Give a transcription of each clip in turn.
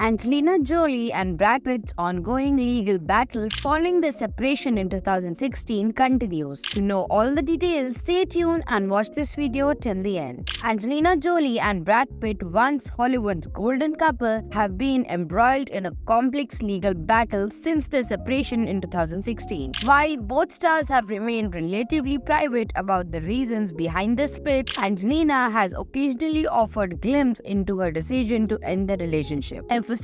Angelina Jolie and Brad Pitt's ongoing legal battle following their separation in 2016 continues. To know all the details, stay tuned and watch this video till the end. Angelina Jolie and Brad Pitt, once Hollywood's golden couple, have been embroiled in a complex legal battle since their separation in 2016. While both stars have remained relatively private about the reasons behind the split, Angelina has occasionally offered glimpses into her decision to end the relationship, emphasizing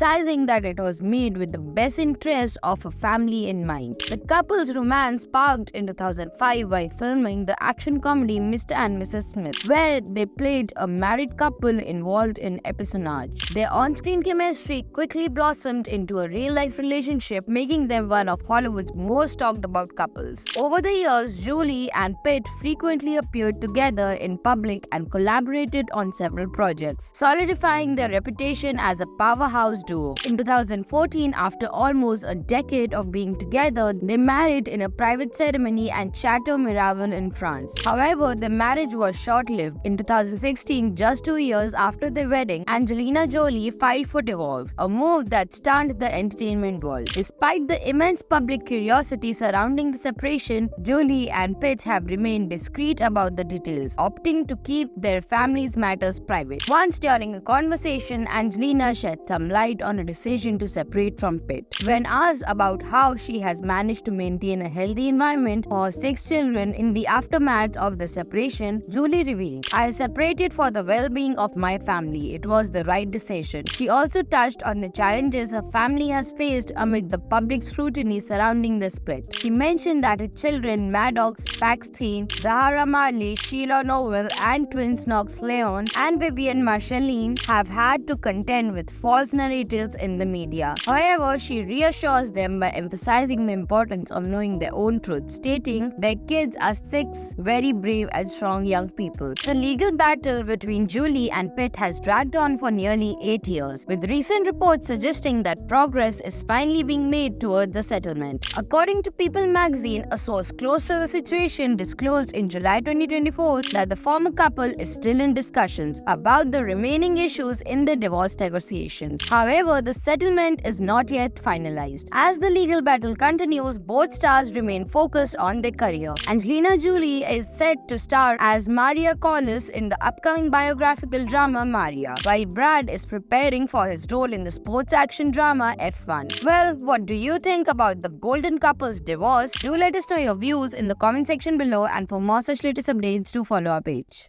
that it was made with the best interest of her family in mind. The couple's romance sparked in 2005 by filming the action comedy Mr. and Mrs. Smith, where they played a married couple involved in espionage. Their on-screen chemistry quickly blossomed into a real-life relationship, making them one of Hollywood's most talked about couples. Over the years, Jolie and Pitt frequently appeared together in public and collaborated on several projects, solidifying their reputation as a powerhouse duo. In 2014, after almost a decade of being together, they married in a private ceremony at Chateau Miraval in France. However, the marriage was short-lived. In 2016, just 2 years after their wedding, Angelina Jolie filed for divorce, a move that stunned the entertainment world. Despite the immense public curiosity surrounding the separation, Jolie and Pitt have remained discreet about the details, opting to keep their family's matters private. Once during a conversation, Angelina shed some light on a decision to separate from Pitt. When asked about how she has managed to maintain a healthy environment for 6 children in the aftermath of the separation, Jolie revealed, "I separated for the well-being of my family. It was the right decision." She also touched on the challenges her family has faced amid the public scrutiny surrounding the split. She mentioned that her children, Maddox, Paxton, Zahara Marley, Sheila Noel, and twins Knox Leon and Vivian Marceline have had to contend with false narratives in the media. However, she reassures them by emphasizing the importance of knowing their own truth, stating their kids are 6 very brave and strong young people. The legal battle between Jolie and Pitt has dragged on for nearly 8 years, with recent reports suggesting that progress is finally being made towards a settlement. According to People magazine, a source close to the situation disclosed in July 2024 that the former couple is still in discussions about the remaining issues in the divorce negotiations. However, the settlement is not yet finalized. As the legal battle continues, both stars remain focused on their career. Angelina Jolie is set to star as Maria Callas in the upcoming biographical drama Maria, while Brad is preparing for his role in the sports action drama F1. Well, what do you think about the golden couple's divorce? Do let us know your views in the comment section below, and for more such latest updates, do follow our page.